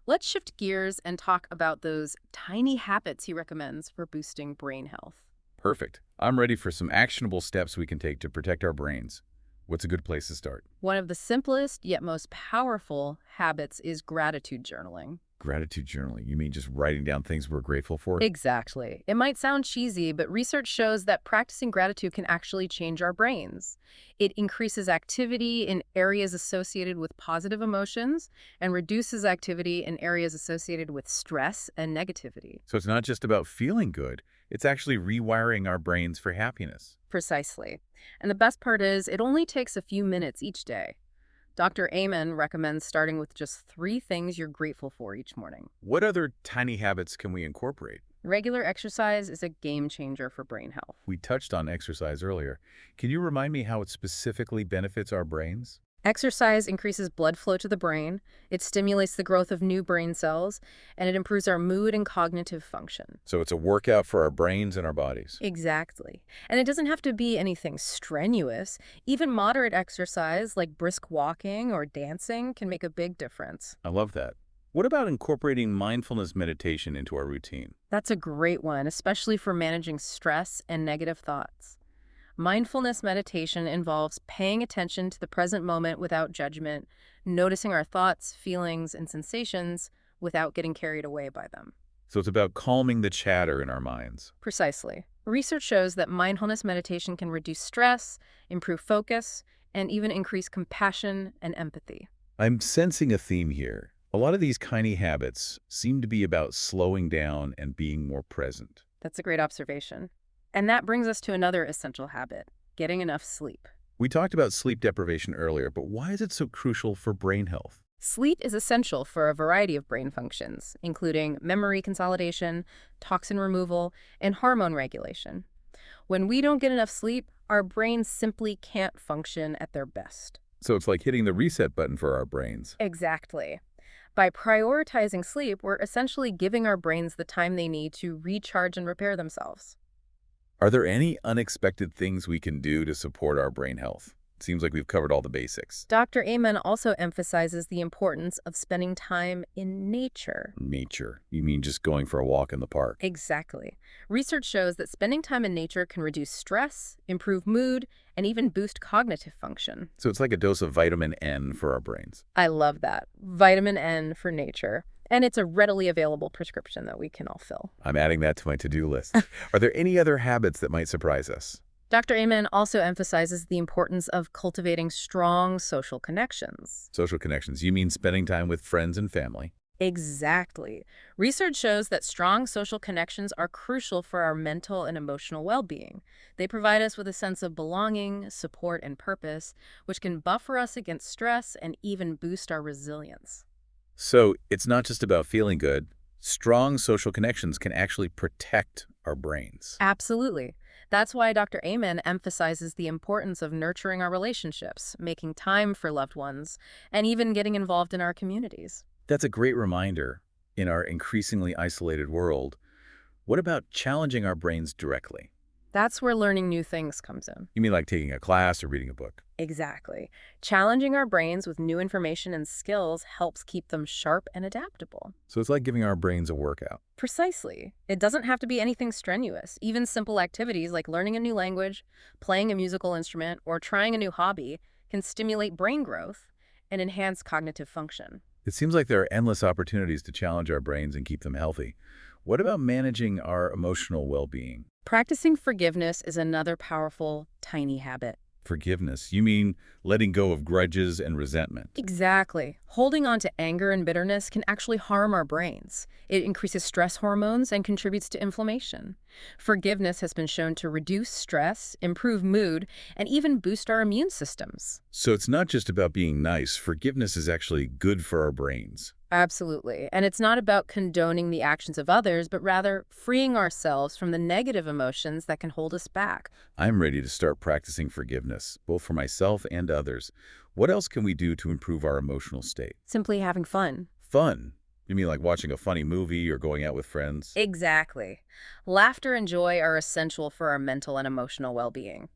Let's shift gears and talk about those tiny habits he recommends for boosting brain health.
Perfect. I'm ready for some actionable steps we can take to protect our brains. What's a good place to start?
One of the simplest yet most powerful habits is gratitude journaling.
Gratitude journaling. You mean just writing down things we're grateful for?
Exactly. It might sound cheesy, but research shows that practicing gratitude can actually change our brains. It increases activity in areas associated with positive emotions and reduces activity in areas associated with stress and negativity.
So it's not just about feeling good. It's actually rewiring our brains for happiness.
Precisely. And the best part is, it only takes a few minutes each day. Dr. Amen recommends starting with just 3 things you're grateful for each morning.
What other tiny habits can we incorporate?
Regular exercise is a game changer for brain health.
We touched on exercise earlier. Can you remind me how it specifically benefits our brains?
Exercise increases blood flow to the brain, it stimulates the growth of new brain cells, and it improves our mood and cognitive function.
So it's a workout for our brains and our bodies.
Exactly. And it doesn't have to be anything strenuous. Even moderate exercise like brisk walking or dancing can make a big difference.
I love that. What about incorporating mindfulness meditation into our routine?
That's a great one, especially for managing stress and negative thoughts. Mindfulness meditation involves paying attention to the present moment without judgment, noticing our thoughts, feelings, and sensations without getting carried away by them.
So it's about calming the chatter in our minds.
Precisely. Research shows that mindfulness meditation can reduce stress, improve focus, and even increase compassion and empathy.
I'm sensing a theme here. A lot of these tiny habits seem to be about slowing down and being more present.
That's a great observation. And that brings us to another essential habit, getting enough sleep.
We talked about sleep deprivation earlier, but why is it so crucial for brain health?
Sleep is essential for a variety of brain functions, including memory consolidation, toxin removal, and hormone regulation. When we don't get enough sleep, our brains simply can't function at their best.
So it's like hitting the reset button for our brains.
Exactly. By prioritizing sleep, we're essentially giving our brains the time they need to recharge and repair themselves.
Are there any unexpected things we can do to support our brain health? It seems like we've covered all the basics.
Dr. Amen also emphasizes the importance of spending time in nature.
Nature. You mean just going for a walk in the park?
Exactly. Research shows that spending time in nature can reduce stress, improve mood, and even boost cognitive function.
So it's like a dose of vitamin N for our brains.
I love that. Vitamin N for nature. And it's a readily available prescription that we can all fill.
I'm adding that to my to-do list. Are there any other habits that might surprise us?
Dr. Amen also emphasizes the importance of cultivating strong social connections.
Social connections. You mean spending time with friends and family?
Exactly. Research shows that strong social connections are crucial for our mental and emotional well-being. They provide us with a sense of belonging, support, and purpose, which can buffer us against stress and even boost our resilience.
So it's not just about feeling good. Strong social connections can actually protect our brains.
Absolutely. That's why Dr. Amen emphasizes the importance of nurturing our relationships, making time for loved ones, and even getting involved in our communities.
That's a great reminder in our increasingly isolated world. What about challenging our brains directly?
That's where learning new things comes in.
You mean like taking a class or reading a book?
Exactly. Challenging our brains with new information and skills helps keep them sharp and adaptable.
So it's like giving our brains a workout.
Precisely. It doesn't have to be anything strenuous. Even simple activities like learning a new language, playing a musical instrument, or trying a new hobby can stimulate brain growth and enhance cognitive function.
It seems like there are endless opportunities to challenge our brains and keep them healthy. What about managing our emotional well-being?
Practicing forgiveness is another powerful, tiny habit.
Forgiveness. You mean letting go of grudges and resentment?
Exactly. Holding on to anger and bitterness can actually harm our brains. It increases stress hormones and contributes to inflammation. Forgiveness has been shown to reduce stress, improve mood, and even boost our immune systems.
So it's not just about being nice. Forgiveness is actually good for our brains.
Absolutely. And it's not about condoning the actions of others, but rather freeing ourselves from the negative emotions that can hold us back.
I'm ready to start practicing forgiveness, both for myself and others. What else can we do to improve our emotional state?
Simply having fun.
Fun. You mean like watching a funny movie or going out with friends?
Exactly. Laughter and joy are essential for our mental and emotional well-being.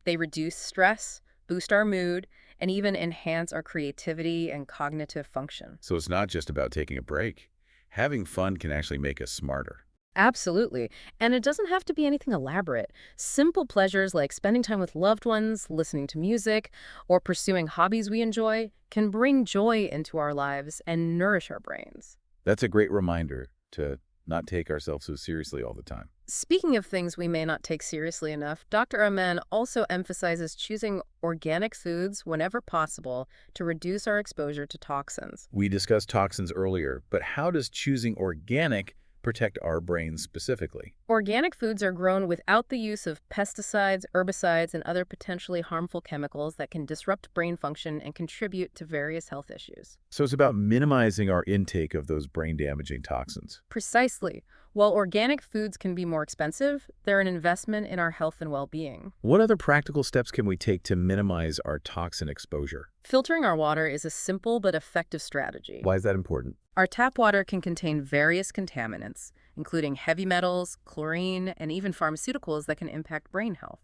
They reduce stress, boost our mood, and even enhance our creativity and cognitive function.
So it's not just about taking a break. Having fun can actually make us smarter.
Absolutely. And it doesn't have to be anything elaborate. Simple pleasures like spending time with loved ones, listening to music, or pursuing hobbies we enjoy can bring joy into our lives and nourish our brains.
That's a great reminder to not take ourselves so seriously all the time.
Speaking of things we may not take seriously enough, Dr. Amen also emphasizes choosing organic foods whenever possible to reduce our exposure to toxins.
We discussed toxins earlier, but how does choosing organic protect our brains specifically?
Organic foods are grown without the use of pesticides, herbicides, and other potentially harmful chemicals that can disrupt brain function and contribute to various health issues.
So it's about minimizing our intake of those brain-damaging toxins.
Precisely. While organic foods can be more expensive, they're an investment in our health and well-being.
What other practical steps can we take to minimize our toxin exposure?
Filtering our water is a simple but effective strategy.
Why is that important?
Our tap water can contain various contaminants, including heavy metals, chlorine, and even pharmaceuticals that can impact brain health.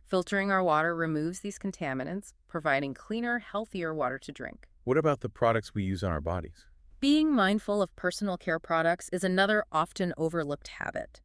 Filtering our water removes these contaminants, providing cleaner, healthier water to drink.
What about the products we use on our bodies?
Being mindful of personal care products is another often overlooked habit.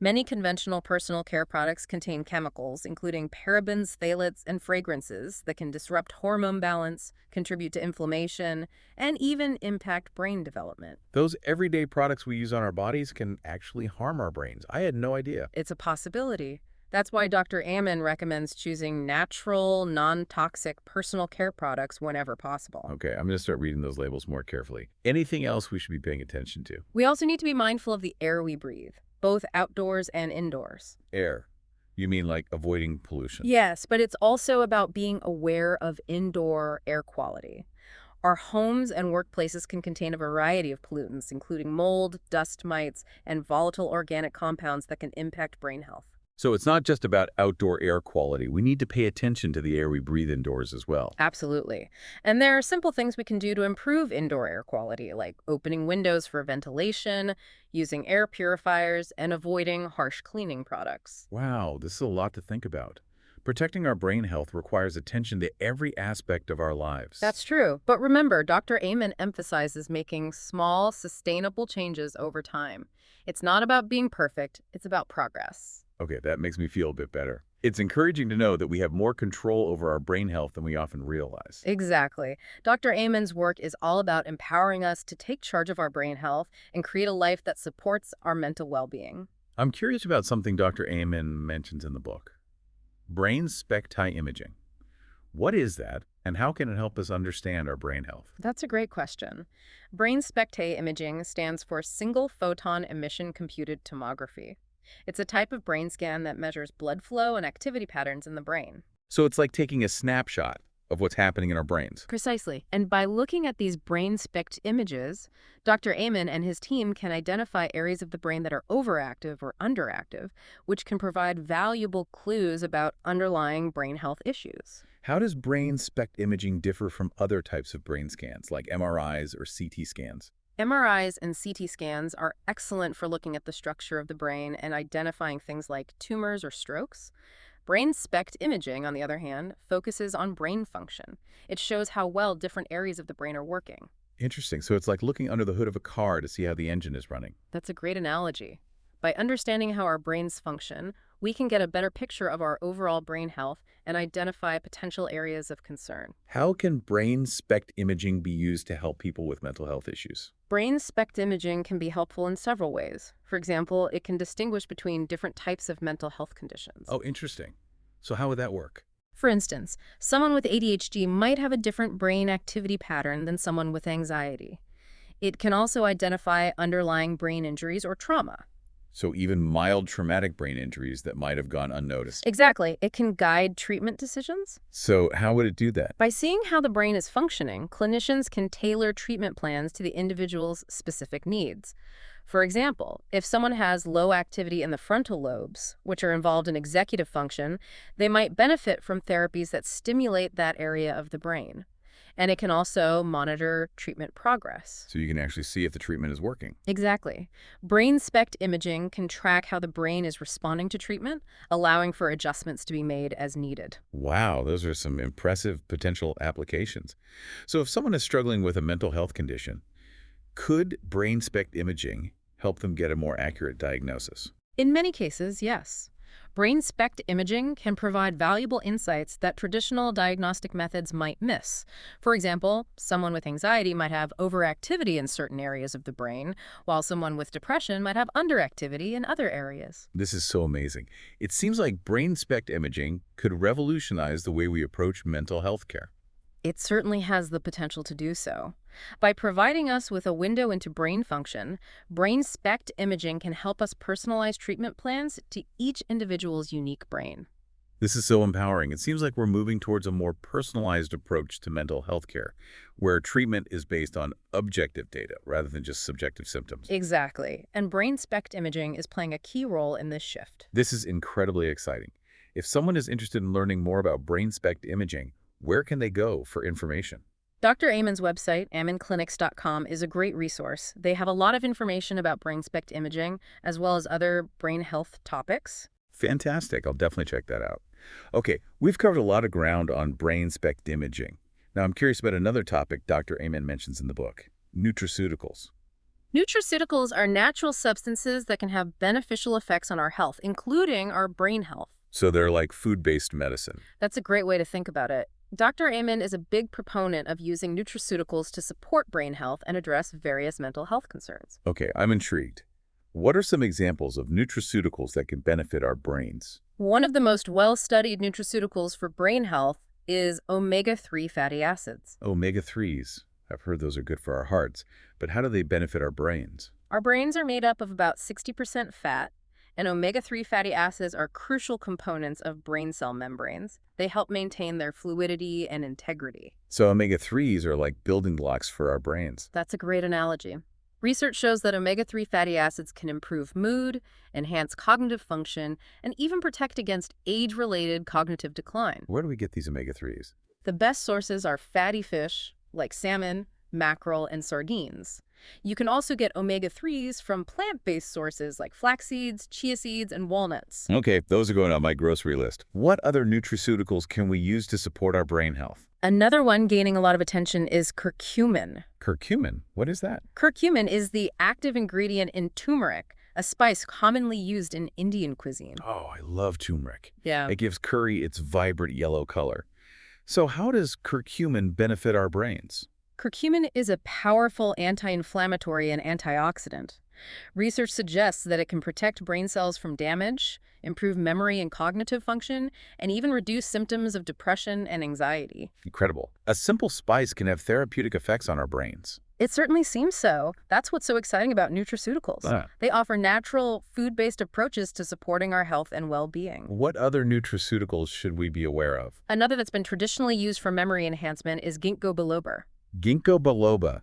Many conventional personal care products contain chemicals, including parabens, phthalates, and fragrances that can disrupt hormone balance, contribute to inflammation, and even impact brain development.
Those everyday products we use on our bodies can actually harm our brains. I had no idea.
It's a possibility. That's why Dr. Amen recommends choosing natural, non-toxic personal care products whenever possible.
Okay, I'm going to start reading those labels more carefully. Anything else we should be paying attention to?
We also need to be mindful of the air we breathe, both outdoors and indoors.
Air. You mean like avoiding pollution?
Yes, but it's also about being aware of indoor air quality. Our homes and workplaces can contain a variety of pollutants, including mold, dust mites, and volatile organic compounds that can impact brain health.
So it's not just about outdoor air quality. We need to pay attention to the air we breathe indoors as well.
Absolutely. And there are simple things we can do to improve indoor air quality, like opening windows for ventilation, using air purifiers, and avoiding harsh cleaning products.
Wow, this is a lot to think about. Protecting our brain health requires attention to every aspect of our lives.
That's true. But remember, Dr. Amen emphasizes making small, sustainable changes over time. It's not about being perfect, it's about progress.
Okay, that makes me feel a bit better. It's encouraging to know that we have more control over our brain health than we often realize.
Exactly. Dr. Amen's work is all about empowering us to take charge of our brain health and create a life that supports our mental well-being.
I'm curious about something Dr. Amen mentions in the book. Brain specti imaging. What is that, and how can it help us understand our brain health?
That's a great question. Brain spectae imaging stands for single photon emission computed tomography. It's a type of brain scan that measures blood flow and activity patterns in the brain.
So it's like taking a snapshot of what's happening in our brains.
Precisely. And by looking at these brain spect images, Dr. Amen and his team can identify areas of the brain that are overactive or underactive, which can provide valuable clues about underlying brain health issues.
How does brain spect imaging differ from other types of brain scans, like MRIs or CT scans?
MRIs and CT scans are excellent for looking at the structure of the brain and identifying things like tumors or strokes. Brain SPECT imaging, on the other hand, focuses on brain function. It shows how well different areas of the brain are working.
Interesting. So it's like looking under the hood of a car to see how the engine is running.
That's a great analogy. By understanding how our brains function, we can get a better picture of our overall brain health and identify potential areas of concern.
How can brain spect imaging be used to help people with mental health issues?
Brain SPECT imaging can be helpful in several ways. For example, it can distinguish between different types of mental health conditions.
Oh, interesting. So how would that work?
For instance, someone with ADHD might have a different brain activity pattern than someone with anxiety. It can also identify underlying brain injuries or trauma.
So even mild traumatic brain injuries that might have gone unnoticed.
Exactly. It can guide treatment decisions.
So how would it do that?
By seeing how the brain is functioning, clinicians can tailor treatment plans to the individual's specific needs. For example, if someone has low activity in the frontal lobes, which are involved in executive function, they might benefit from therapies that stimulate that area of the brain. And it can also monitor treatment progress.
So you can actually see if the treatment is working.
Exactly. Brain SPECT imaging can track how the brain is responding to treatment, allowing for adjustments to be made as needed.
Wow, those are some impressive potential applications. So if someone is struggling with a mental health condition, could brain spect imaging help them get a more accurate diagnosis?
In many cases, yes. Brain SPECT imaging can provide valuable insights that traditional diagnostic methods might miss. For example, someone with anxiety might have overactivity in certain areas of the brain, while someone with depression might have underactivity in other areas.
This is so amazing. It seems like brain spect imaging could revolutionize the way we approach mental health care.
It certainly has the potential to do so. By providing us with a window into brain function, brain SPECT imaging can help us personalize treatment plans to each individual's unique brain.
This is so empowering. It seems like we're moving towards a more personalized approach to mental health care, where treatment is based on objective data rather than just subjective symptoms.
Exactly. And brain SPECT imaging is playing a key role in this shift.
This is incredibly exciting. If someone is interested in learning more about brain spect imaging, where can they go for information?
Dr. Amen's website, amenclinics.com, is a great resource. They have a lot of information about brain SPECT imaging, as well as other brain health topics.
Fantastic. I'll definitely check that out. Okay, we've covered a lot of ground on brain spect imaging. Now, I'm curious about another topic Dr. Amen mentions in the book, nutraceuticals.
Nutraceuticals are natural substances that can have beneficial effects on our health, including our brain health.
So they're like food-based medicine.
That's a great way to think about it. Dr. Amen is a big proponent of using nutraceuticals to support brain health and address various mental health concerns.
Okay, I'm intrigued. What are some examples of nutraceuticals that can benefit our brains?
One of the most well-studied nutraceuticals for brain health is omega-3 fatty acids.
Omega-3s. I've heard those are good for our hearts, but how do they benefit our brains?
Our brains are made up of about 60% fat, And omega-3 fatty acids are crucial components of brain cell membranes. They help maintain their fluidity and integrity.
So omega-3s are like building blocks for our brains.
That's a great analogy. Research shows that omega-3 fatty acids can improve mood, enhance cognitive function, and even protect against age-related cognitive decline.
Where do we get these omega-3s?
The best sources are fatty fish, like salmon, mackerel, and sardines. You can also get omega-3s from plant-based sources like flax seeds, chia seeds, and walnuts.
Okay, those are going on my grocery list. What other nutraceuticals can we use to support our brain health?
Another one gaining a lot of attention is curcumin.
Curcumin? What is that?
Curcumin is the active ingredient in turmeric, a spice commonly used in Indian cuisine.
Oh, I love turmeric.
Yeah.
It gives curry its vibrant yellow color. So how does curcumin benefit our brains?
Curcumin is a powerful anti-inflammatory and antioxidant. Research suggests that it can protect brain cells from damage, improve memory and cognitive function, and even reduce symptoms of depression and anxiety.
Incredible. A simple spice can have therapeutic effects on our brains.
It certainly seems so. That's what's so exciting about nutraceuticals. They offer natural, food-based approaches to supporting our health and well-being.
What other nutraceuticals should we be aware of?
Another that's been traditionally used for memory enhancement is ginkgo biloba.
Ginkgo biloba.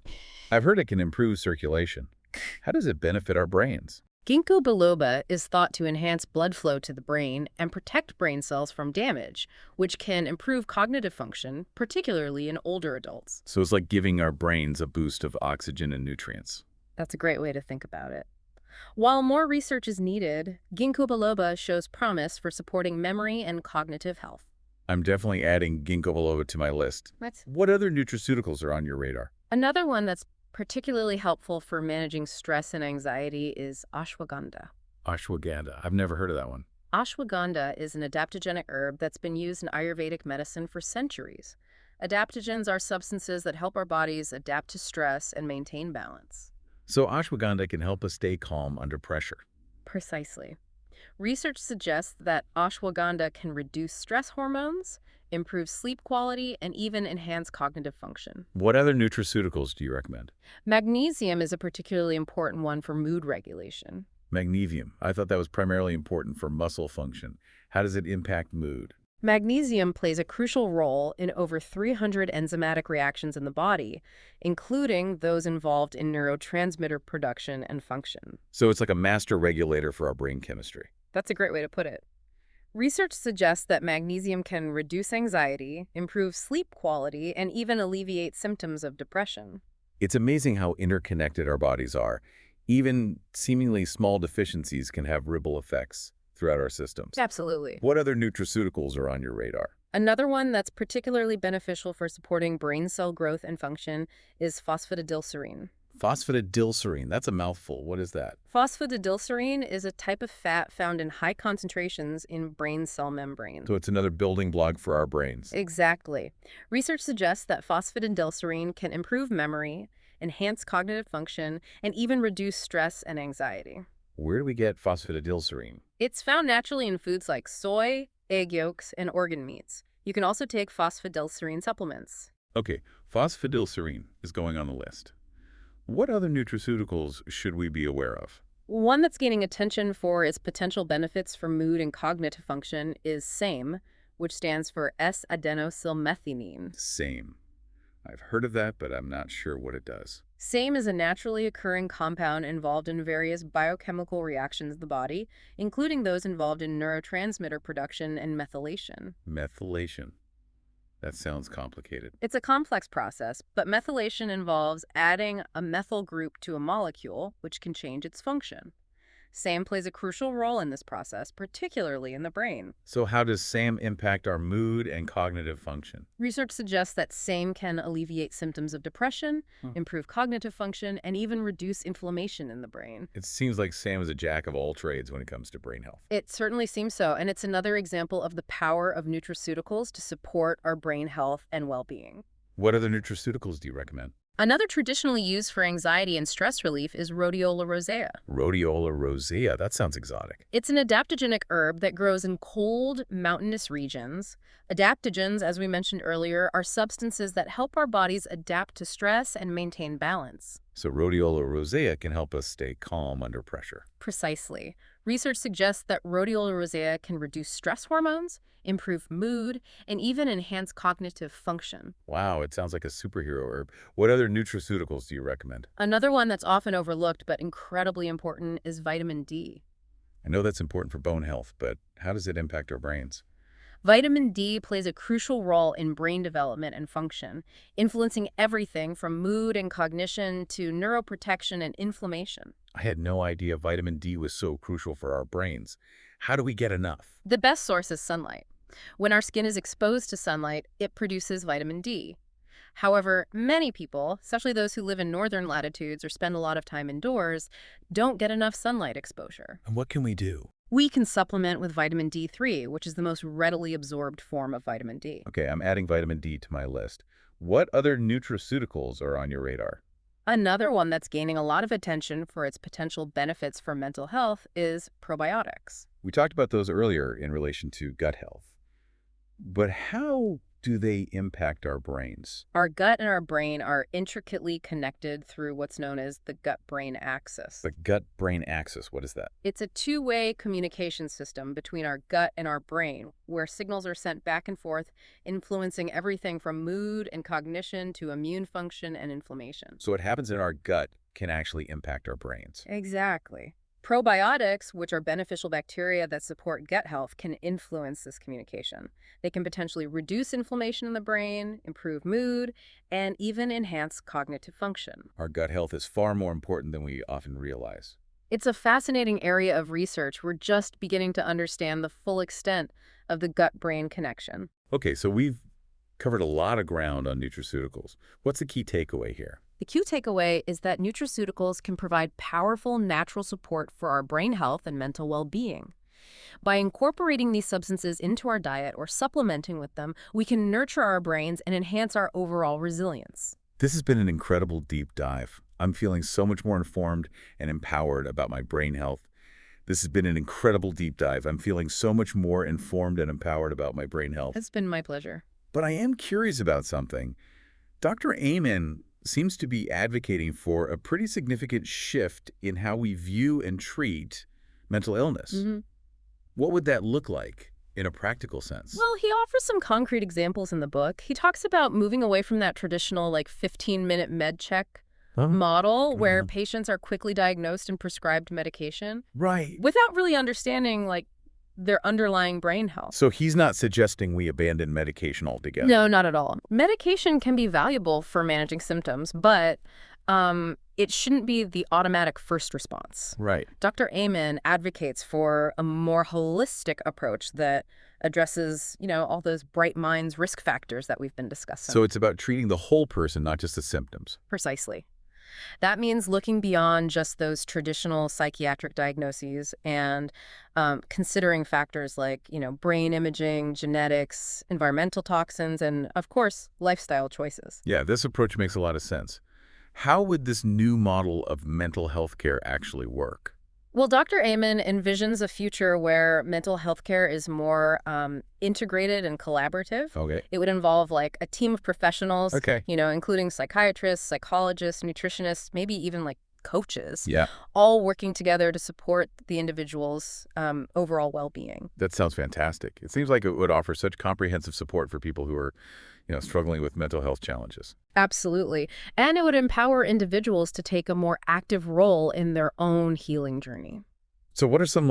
I've heard it can improve circulation. How does it benefit our brains?
Ginkgo biloba is thought to enhance blood flow to the brain and protect brain cells from damage, which can improve cognitive function, particularly in older adults.
So it's like giving our brains a boost of oxygen and nutrients.
That's a great way to think about it. While more research is needed, ginkgo biloba shows promise for supporting memory and cognitive health.
I'm definitely adding ginkgo biloba to my list. What other nutraceuticals are on your radar?
Another one that's particularly helpful for managing stress and anxiety is ashwagandha.
Ashwagandha. I've never heard of that one.
Ashwagandha is an adaptogenic herb that's been used in Ayurvedic medicine for centuries. Adaptogens are substances that help our bodies adapt to stress and maintain balance.
So ashwagandha can help us stay calm under pressure.
Precisely. Research suggests that ashwagandha can reduce stress hormones, improve sleep quality, and even enhance cognitive function.
What other nutraceuticals do you recommend?
Magnesium is a particularly important one for mood regulation.
Magnesium. I thought that was primarily important for muscle function. How does it impact mood?
Magnesium plays a crucial role in over 300 enzymatic reactions in the body, including those involved in neurotransmitter production and function.
So it's like a master regulator for our brain chemistry.
That's a great way to put it. Research suggests that magnesium can reduce anxiety, improve sleep quality, and even alleviate symptoms of depression.
It's amazing how interconnected our bodies are. Even seemingly small deficiencies can have ripple effects throughout our systems.
Absolutely.
What other nutraceuticals are on your radar?
Another one that's particularly beneficial for supporting brain cell growth and function is phosphatidylserine.
Phosphatidylserine. That's a mouthful. What is that?
Phosphatidylserine is a type of fat found in high concentrations in brain cell membranes.
So it's another building block for our brains.
Exactly. Research suggests that phosphatidylserine can improve memory, enhance cognitive function, and even reduce stress and anxiety.
Where do we get phosphatidylserine?
It's found naturally in foods like soy, egg yolks, and organ meats. You can also take phosphatidylserine supplements.
Okay, phosphatidylserine is going on the list. What other nutraceuticals should we be aware of?
One that's gaining attention for its potential benefits for mood and cognitive function is SAMe, which stands for S-adenosylmethionine.
SAMe. I've heard of that, but I'm not sure what it does.
SAMe is a naturally occurring compound involved in various biochemical reactions of the body, including those involved in neurotransmitter production and methylation.
Methylation. That sounds complicated.
It's a complex process, but methylation involves adding a methyl group to a molecule, which can change its function. SAMe plays a crucial role in this process, particularly in the brain.
So how does SAMe impact our mood and cognitive function?
Research suggests that SAMe can alleviate symptoms of depression, improve cognitive function, and even reduce inflammation in the brain.
It seems like SAMe is a jack of all trades when it comes to brain health.
It certainly seems so, and it's another example of the power of nutraceuticals to support our brain health and well-being.
What other nutraceuticals do you recommend?
Another traditionally used for anxiety and stress relief is rhodiola rosea.
Rhodiola rosea. That sounds exotic.
It's an adaptogenic herb that grows in cold, mountainous regions. Adaptogens, as we mentioned earlier, are substances that help our bodies adapt to stress and maintain balance.
So rhodiola rosea can help us stay calm under pressure.
Precisely. Research suggests that rhodiola rosea can reduce stress hormones, improve mood, and even enhance cognitive function.
Wow, it sounds like a superhero herb. What other nutraceuticals do you recommend?
Another one that's often overlooked but incredibly important is vitamin D.
I know that's important for bone health, but how does it impact our brains?
Vitamin D plays a crucial role in brain development and function, influencing everything from mood and cognition to neuroprotection and inflammation.
I had no idea vitamin D was so crucial for our brains. How do we get enough?
The best source is sunlight. When our skin is exposed to sunlight, it produces vitamin D. However, many people, especially those who live in northern latitudes or spend a lot of time indoors, don't get enough sunlight exposure.
And what can we do?
We can supplement with vitamin D3, which is the most readily absorbed form of vitamin D.
Okay, I'm adding vitamin D to my list. What other nutraceuticals are on your radar?
Another one that's gaining a lot of attention for its potential benefits for mental health is probiotics.
We talked about those earlier in relation to gut health. But how do they impact our brains?
Our gut and our brain are intricately connected through what's known as the gut-brain axis.
The gut-brain axis, what is that?
It's a two-way communication system between our gut and our brain, where signals are sent back and forth, influencing everything from mood and cognition to immune function and inflammation.
So what happens in our gut can actually impact our brains.
Exactly. Probiotics, which are beneficial bacteria that support gut health, can influence this communication. They can potentially reduce inflammation in the brain, improve mood, and even enhance cognitive function.
Our gut health is far more important than we often realize.
It's a fascinating area of research. We're just beginning to understand the full extent of the gut-brain connection.
Okay, so we've covered a lot of ground on nutraceuticals. What's the key takeaway here?
The key takeaway is that nutraceuticals can provide powerful natural support for our brain health and mental well-being. By incorporating these substances into our diet or supplementing with them, we can nurture our brains and enhance our overall resilience.
This has been an incredible deep dive. I'm feeling so much more informed and empowered about my brain health. This has been an incredible deep dive. I'm feeling so much more informed and empowered about my brain health.
It's been my pleasure.
But I am curious about something. Dr. Amen seems to be advocating for a pretty significant shift in how we view and treat mental illness. What would that look like in a practical sense?
Well, he offers some concrete examples in the book. He talks about moving away from that traditional 15-minute med check model where patients are quickly diagnosed and prescribed medication.
Right.
Without really understanding their underlying brain health.
So he's not suggesting we abandon medication altogether.
No, not at all. Medication can be valuable for managing symptoms, but it shouldn't be the automatic first response.
Right.
Dr. Amen advocates for a more holistic approach that addresses, all those bright minds risk factors that we've been discussing.
So it's about treating the whole person, not just the symptoms.
Precisely. That means looking beyond just those traditional psychiatric diagnoses and considering factors like, brain imaging, genetics, environmental toxins, and, of course, lifestyle choices.
Yeah, this approach makes a lot of sense. How would this new model of mental health care actually work?
Well, Dr. Amen envisions a future where mental health care is more integrated and collaborative.
Okay.
It would involve a team of professionals,
Okay.
Including psychiatrists, psychologists, nutritionists, maybe even coaches,
Yeah.
all working together to support the individual's overall well-being.
That sounds fantastic. It seems like it would offer such comprehensive support for people who are, struggling with mental health challenges.
Absolutely. And it would empower individuals to take a more active role in their own healing journey.
So what are some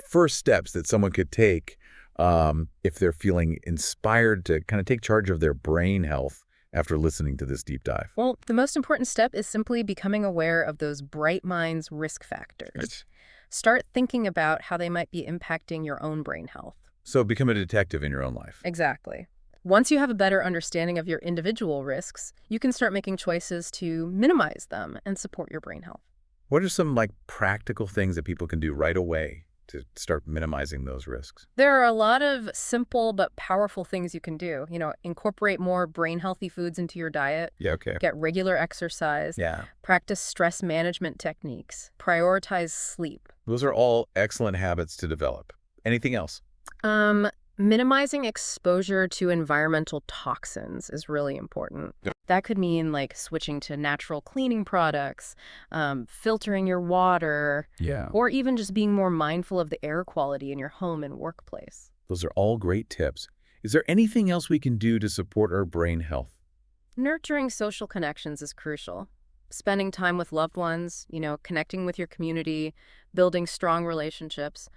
first steps that someone could take if they're feeling inspired to kind of take charge of their brain health after listening to this deep dive?
Well, the most important step is simply becoming aware of those bright minds risk factors.
Right.
Start thinking about how they might be impacting your own brain health.
So become a detective in your own life.
Exactly. Once you have a better understanding of your individual risks, you can start making choices to minimize them and support your brain health.
What are some practical things that people can do right away to start minimizing those risks?
There are a lot of simple but powerful things you can do. Incorporate more brain-healthy foods into your diet.
Yeah, okay.
Get regular exercise.
Yeah.
Practice stress management techniques. Prioritize sleep.
Those are all excellent habits to develop. Anything else?
Minimizing exposure to environmental toxins is really important.
Yep.
That could mean like switching to natural cleaning products, filtering your water,
Yeah.
or even just being more mindful of the air quality in your home and workplace.
Those are all great tips. Is there anything else we can do to support our brain health?
Nurturing social connections is crucial. Spending time with loved ones, connecting with your community, building strong relationships,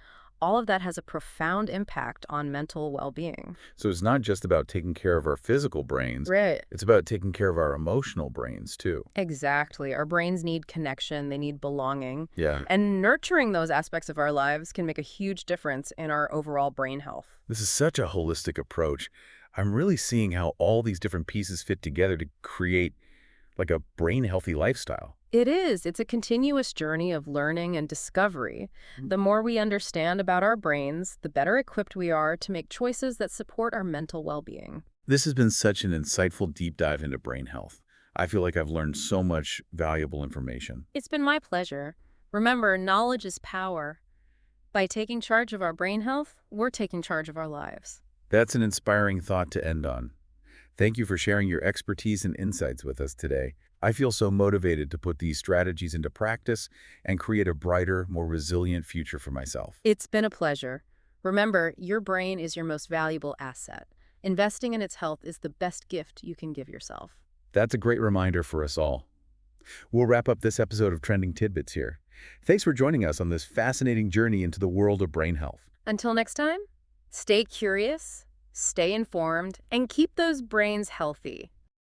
all of that has a profound impact on mental well-being.
So it's not just about taking care of our physical brains,
Right.
it's about taking care of our emotional brains too.
Exactly. Our brains need connection, they need belonging.
Yeah.
And nurturing those aspects of our lives can make a huge difference in our overall brain health.
This is such a holistic approach. I'm really seeing how all these different pieces fit together to create like a brain healthy lifestyle.
It is. It's a continuous journey of learning and discovery. The more we understand about our brains, the better equipped we are to make choices that support our mental well-being.
This has been such an insightful deep dive into brain health. I feel like I've learned so much valuable information.
It's been my pleasure. Remember, knowledge is power. By taking charge of our brain health, we're taking charge of our lives.
That's an inspiring thought to end on. Thank you for sharing your expertise and insights with us today. I feel so motivated to put these strategies into practice and create a brighter, more resilient future for myself.
It's been a pleasure. Remember, your brain is your most valuable asset. Investing in its health is the best gift you can give yourself.
That's a great reminder for us all. We'll wrap up this episode of Trending Tidbits here. Thanks for joining us on this fascinating journey into the world of brain health.
Until next time, stay curious, stay informed, and keep those brains healthy.